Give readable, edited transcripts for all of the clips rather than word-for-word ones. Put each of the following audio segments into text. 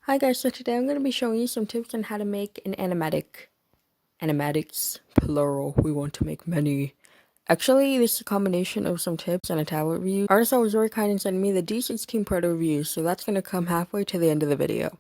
Hi guys, so today I'm going to be showing you some tips on how to make an animatic. Animatics, plural, we want to make many. Actually, this is a combination of some tips and a tablet review. Artisul was very kind and sent me the D16 Proto review, so that's going to come halfway to the end of the video.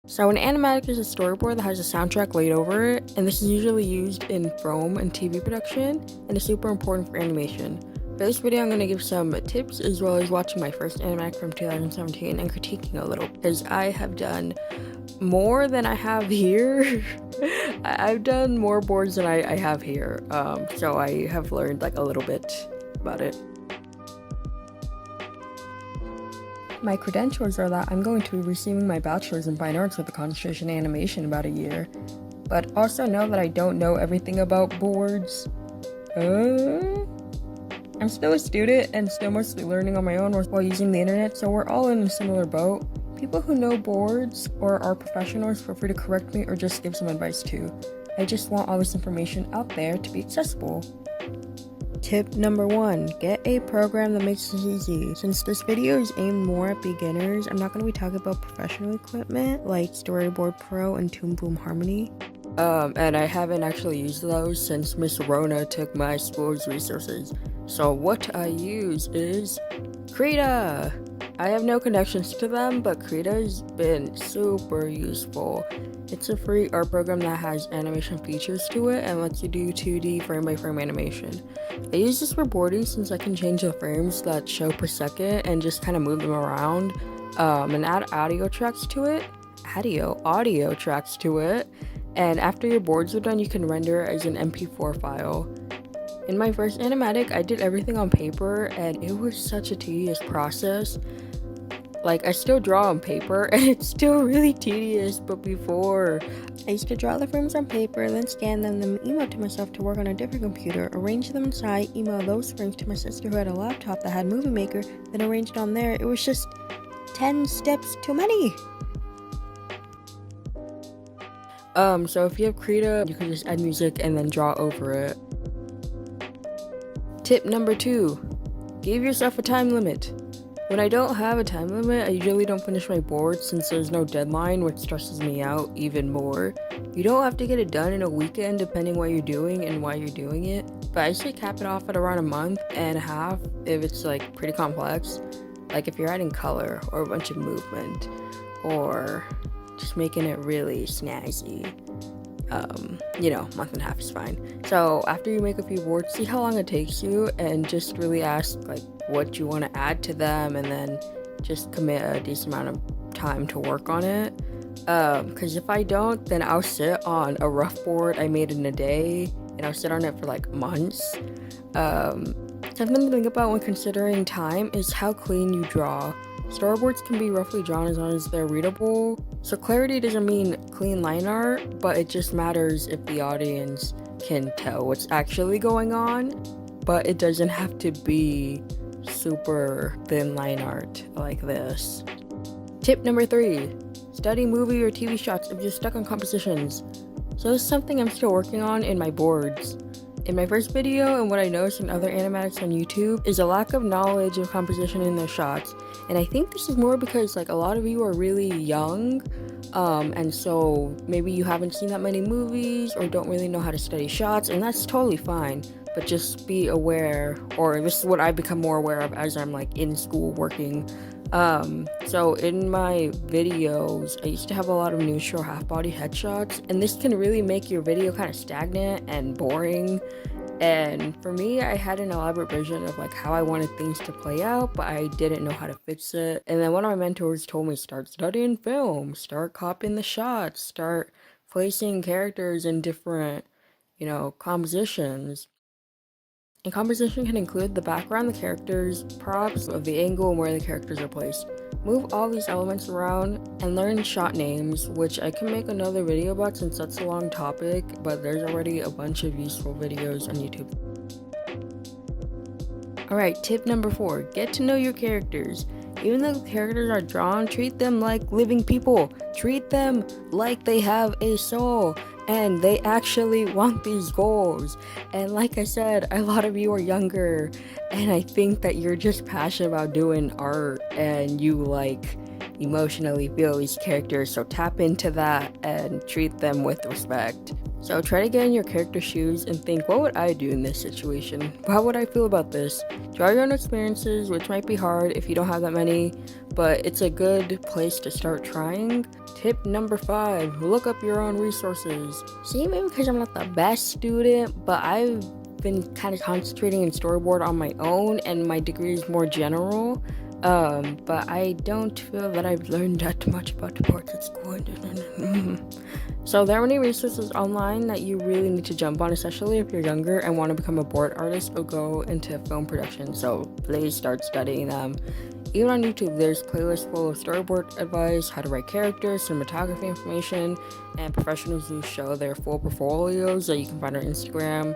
So an animatic is a storyboard that has a soundtrack laid over it, and this is usually used in film and TV production, and is super important for animation. For this video, I'm going to give some tips as well as watching my first animatic from 2017 and critiquing a little, because I have done more than I have here. I've done more boards than I have here, so I have learned like a little bit about it. My credentials are that I'm going to be receiving my bachelor's in fine arts with a concentration in animation in about a year, but also know that I don't know everything about boards. I'm still a student and still mostly learning on my own while using the internet, so we're all in a similar boat. People who know boards or are professionals feel free to correct me or just give some advice too. I just want all this information out there to be accessible. Tip number 1, get a program that makes it easy. Since this video is aimed more at beginners, I'm not going to be talking about professional equipment like Storyboard Pro and Toon Boom Harmony. And I haven't actually used those since Miss Rona took my school's resources. So what I use is Krita. I have no connections to them, but Krita's been super useful. It's a free art program that has animation features to it and lets you do 2D frame-by-frame animation. I use this for boarding since I can change the frames that show per second and just kind of move them around, and add audio tracks to it. Audio tracks to it. And after your boards are done, you can render it as an MP4 file. In my first animatic, I did everything on paper, and it was such a tedious process. Like, I still draw on paper, and it's still really tedious, but before, I used to draw the frames on paper, then scan them, then email to myself to work on a different computer, arrange them inside, email those frames to my sister who had a laptop that had Movie Maker, then arranged on there. It was just 10 steps too many. So if you have Krita, you can just add music and then draw over it. Tip number 2, give yourself a time limit. When I don't have a time limit, I usually don't finish my board since there's no deadline, which stresses me out even more. You don't have to get it done in a weekend depending what you're doing and why you're doing it, but I usually cap it off at around a month and a half if it's like pretty complex, like if you're adding color or a bunch of movement or just making it really snazzy. Month and a half is fine. So after you make a few boards, see how long it takes you and just really ask like what you want to add to them, and then just commit a decent amount of time to work on it. Because if I don't, then I'll sit on a rough board I made in a day, and I'll sit on it for like months. Something to think about when considering time is how clean you draw. Storyboards can be roughly drawn as long as they're readable, so clarity doesn't mean clean line art, but it just matters if the audience can tell what's actually going on, but it doesn't have to be super thin line art like this. Tip number 3, study movie or TV shots if you're stuck on compositions. So this is something I'm still working on in my boards. In my first video, and what I noticed in other animatics on YouTube, is a lack of knowledge of composition in their shots. And I think this is more because like a lot of you are really young, and so maybe you haven't seen that many movies or don't really know how to study shots, and that's totally fine. But just be aware, or this is what I've become more aware of as I'm like in school working. So in my videos, I used to have a lot of neutral half-body headshots, and this can really make your video kind of stagnant and boring. And for me, I had an elaborate vision of like how I wanted things to play out, but I didn't know how to fix it. And then one of my mentors told me, start studying film, start copying the shots, start placing characters in different, compositions. And composition can include the background, the characters, props of the angle, and where the characters are placed. Move all these elements around and learn shot names, which I can make another video about since that's a long topic, but there's already a bunch of useful videos on YouTube. Alright, tip number 4, get to know your characters. Even though the characters are drawn, treat them like living people. Treat them like they have a soul and they actually want these goals. And like I said, a lot of you are younger, and I think that you're just passionate about doing art and you like emotionally feel these characters, so tap into that and treat them with respect. So try to get in your character's shoes and think, what would I do in this situation? How would I feel about this? Draw your own experiences, which might be hard if you don't have that many, but it's a good place to start trying. Tip number 5, look up your own resources. See, maybe because I'm not the best student, but I've been kind of concentrating in storyboard on my own, and my degree is more general. But I don't feel that I've learned that much about the parts at school. So there are many resources online that you really need to jump on, especially if you're younger and want to become a board artist or go into film production. So please start studying them. Even on YouTube, there's playlists full of storyboard advice, how to write characters, cinematography information, and professionals who show their full portfolios that you can find on Instagram.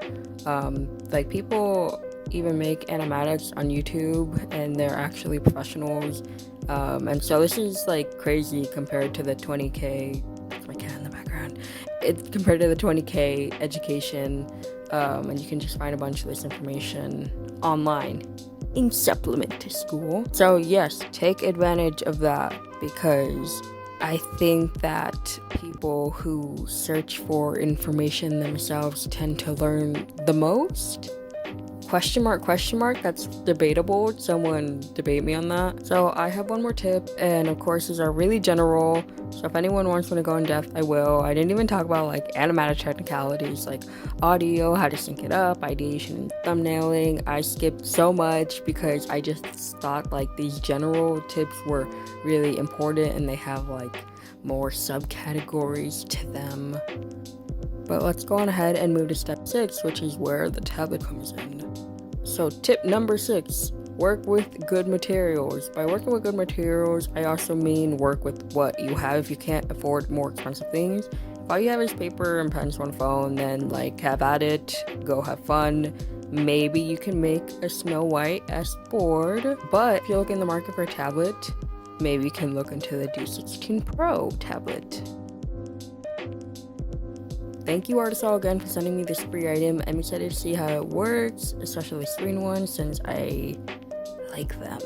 Like people even make animatics on YouTube, and they're actually professionals. And so this is like crazy compared to the 20K. My cat in the background. It's compared to the 20K education, and you can just find a bunch of this information online in supplement to school. So yes, take advantage of that, because I think that people who search for information themselves tend to learn the most. Question mark, that's debatable. Someone debate me on that. So I have one more tip, and of course these are really general, so if anyone wants me to go in depth, I will. I didn't even talk about like animatic technicalities like audio, how to sync it up, ideation and thumbnailing. I skipped so much because I just thought like these general tips were really important, and they have like more subcategories to them. But let's go on ahead and move to step 6, which is where the tablet comes in. So tip number 6, work with good materials. By working with good materials, I also mean work with what you have. If you can't afford more expensive things, if all you have is paper and pencil and phone, then like have at it, go have fun. Maybe you can make a Snow White-esque board, but if you look in the market for a tablet, maybe you can look into the D16 Pro tablet. Thank you, Artisul, again for sending me this free item. I'm excited to see how it works, especially the screen one, since I like them.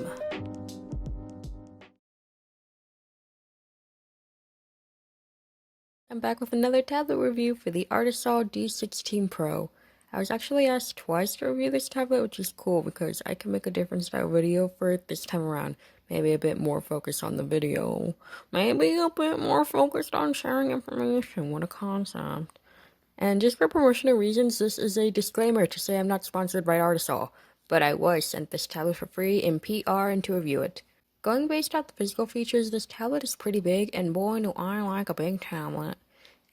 I'm back with another tablet review for the Artisul D16 Pro. I was actually asked twice to review this tablet, which is cool because I can make a different style video for it this time around. Maybe a bit more focused on the video. Maybe a bit more focused on sharing information. What a concept. And just for promotional reasons, this is a disclaimer to say I'm not sponsored by Artisul, but I was sent this tablet for free in PR and to review it. Going based off the physical features, this tablet is pretty big, and boy do I like a big tablet.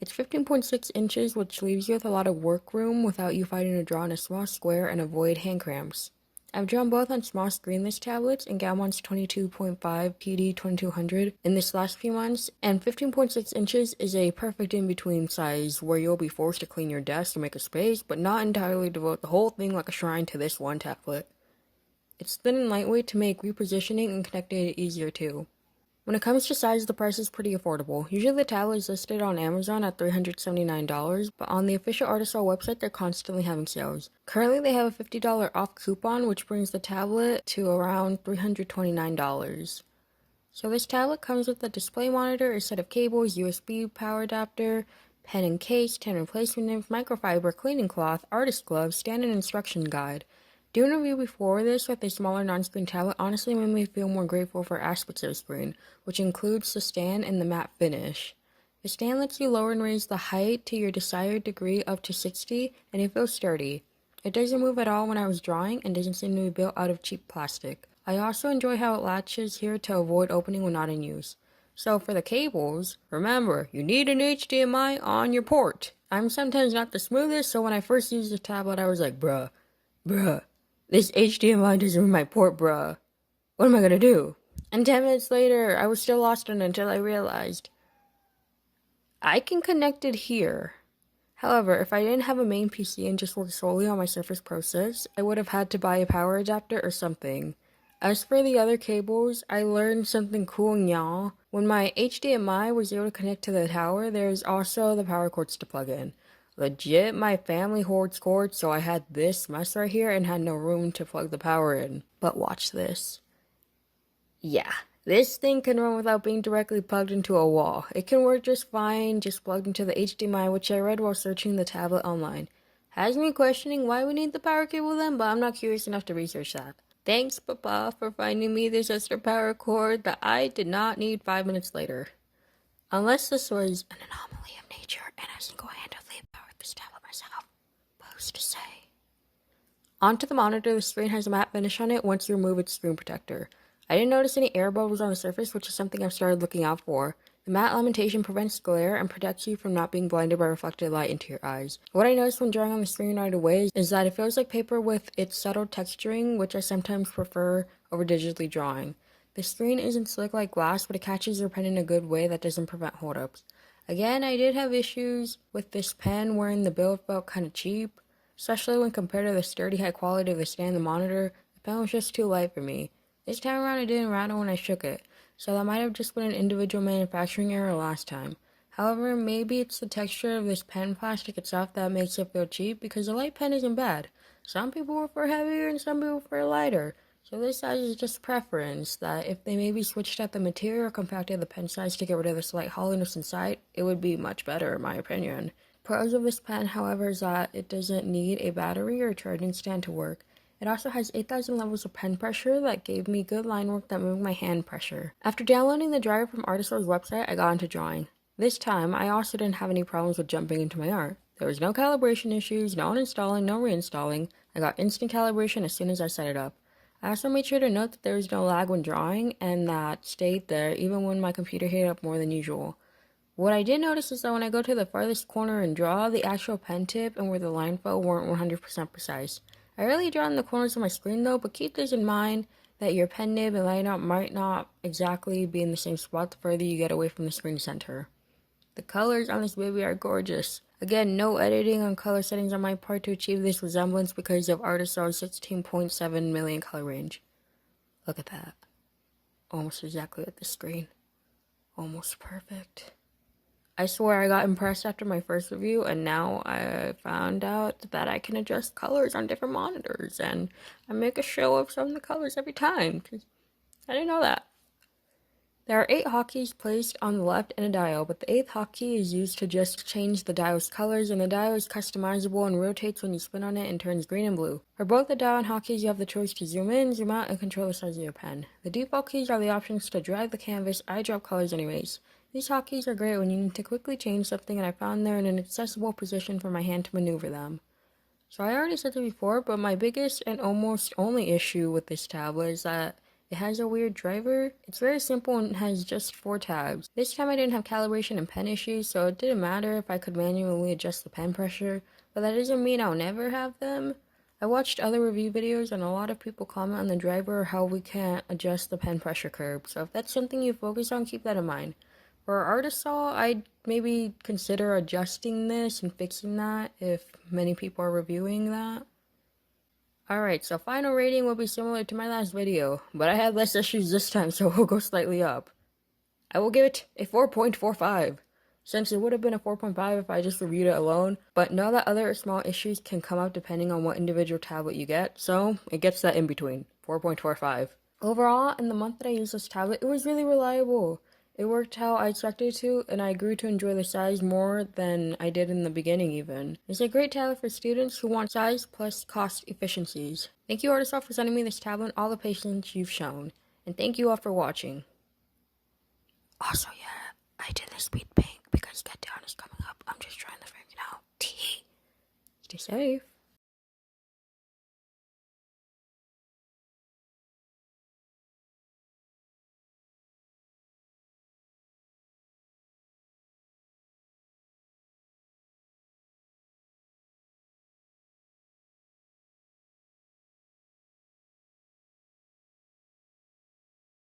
It's 15.6 inches, which leaves you with a lot of work room without you fighting to draw in a small square and avoid hand cramps. I've drawn both on small screenless tablets and Gaomon's 22.5 PD 2200 in this last few months, and 15.6 inches is a perfect in-between size where you'll be forced to clean your desk to make a space, but not entirely devote the whole thing like a shrine to this one tablet. It's thin and lightweight to make repositioning and connecting it easier too. When it comes to size, the price is pretty affordable. Usually the tablet is listed on Amazon at $379, but on the official Artisul website, they're constantly having sales. Currently, they have a $50 off coupon, which brings the tablet to around $329. So this tablet comes with a display monitor, a set of cables, USB power adapter, pen and case, 10 replacement nibs, microfiber cleaning cloth, artist gloves, stand and instruction guide. Doing a review before this with a smaller non-screen tablet honestly made me feel more grateful for aspects of the screen, which includes the stand and the matte finish. The stand lets you lower and raise the height to your desired degree up to 60, and it feels sturdy. It doesn't move at all when I was drawing and doesn't seem to be built out of cheap plastic. I also enjoy how it latches here to avoid opening when not in use. So for the cables, remember, you need an HDMI on your port. I'm sometimes not the smoothest, so when I first used the tablet I was like, bruh. This HDMI doesn't read my port, bruh. What am I gonna do? And 10 minutes later, I was still lost on it until I realized I can connect it here. However, if I didn't have a main PC and just worked solely on my Surface Pro 6, I would have had to buy a power adapter or something. As for the other cables, I learned something cool, y'all. When my HDMI was able to connect to the tower, there's also the power cords to plug in. Legit, my family hoards cords, so I had this mess right here and had no room to plug the power in. But watch this. Yeah, This thing can run without being directly plugged into a wall. It can work just fine, just plugged into the HDMI, which I read while searching the tablet online. Has me questioning why we need the power cable then, but I'm not curious enough to research that. Thanks, Papa, for finding me this extra power cord that I did not need 5 minutes later. Unless this was an anomaly of nature and I single-handedly powered this tablet myself. Who's to say? Onto the monitor, the screen has a matte finish on it once you remove its screen protector. I didn't notice any air bubbles on the surface, which is something I've started looking out for. The matte limitation prevents glare and protects you from not being blinded by reflected light into your eyes. What I noticed when drawing on the screen right away is that it feels like paper with its subtle texturing, which I sometimes prefer over digitally drawing. The screen isn't slick like glass, but it catches your pen in a good way that doesn't prevent holdups. Again, I did have issues with this pen wherein the build felt kind of cheap, especially when compared to the sturdy high quality of the stand and the monitor. The pen was just too light for me. This time around it didn't rattle when I shook it, so that might have just been an individual manufacturing error last time. However, maybe it's the texture of this pen plastic itself that makes it feel cheap, because a light pen isn't bad. Some people prefer heavier and some people prefer lighter, so this size is just preference, that if they maybe switched out the material or compacted the pen size to get rid of the slight hollowness inside, it would be much better in my opinion. Pros of this pen, however, is that it doesn't need a battery or a charging stand to work. It also has 8,000 levels of pen pressure that gave me good line work that moved my hand pressure. After downloading the driver from Artisul's website, I got into drawing. This time, I also didn't have any problems with jumping into my art. There was no calibration issues, no uninstalling, no reinstalling. I got instant calibration as soon as I set it up. I also made sure to note that there was no lag when drawing, and that stayed there even when my computer heated up more than usual. What I did notice is that when I go to the farthest corner and draw, the actual pen tip and where the line fell weren't 100% precise. I rarely draw in the corners of my screen though, but keep this in mind that your pen nib and line out might not exactly be in the same spot the further you get away from the screen center. The colors on this baby are gorgeous. Again, no editing on color settings on my part to achieve this resemblance because of Artisul's 16.7 million color range. Look at that. Almost exactly like the screen. Almost perfect. I swear I got impressed after my first review, and now I found out that I can adjust colors on different monitors, and I make a show of some of the colors every time, because I didn't know that. There are 8 hotkeys placed on the left in a dial, but the 8th hotkey is used to just change the dial's colors, and the dial is customizable and rotates when you spin on it and turns green and blue. For both the dial and hotkeys, you have the choice to zoom in, zoom out, and control the size of your pen. The default keys are the options to drag the canvas, eyedrop colors, and erase. These hotkeys are great when you need to quickly change something, and I found they're in an accessible position for my hand to maneuver them. So I already said it before, but my biggest and almost only issue with this tablet is that it has a weird driver. It's very simple and has just 4 tabs. This time I didn't have calibration and pen issues, so it didn't matter if I could manually adjust the pen pressure, but that doesn't mean I'll never have them. I watched other review videos and a lot of people comment on the driver or how we can't adjust the pen pressure curve, so if that's something you focus on, keep that in mind. For Artisul, I'd maybe consider adjusting this and fixing that if many people are reviewing that. Alright, so final rating will be similar to my last video, but I had less issues this time, so we'll go slightly up. I will give it a 4.45, since it would have been a 4.5 if I just reviewed it alone, but know that other small issues can come up depending on what individual tablet you get, so it gets that in between, 4.45. Overall, in the month that I used this tablet, it was really reliable. It worked how I expected it to, and I grew to enjoy the size more than I did in the beginning even. It's a great tablet for students who want size plus cost efficiencies. Thank you Artisul for sending me this tablet and all the patience you've shown. And thank you all for watching. Also, yeah, I did the speed paint because Get Down is coming up. I'm just trying to figure it out. Stay safe.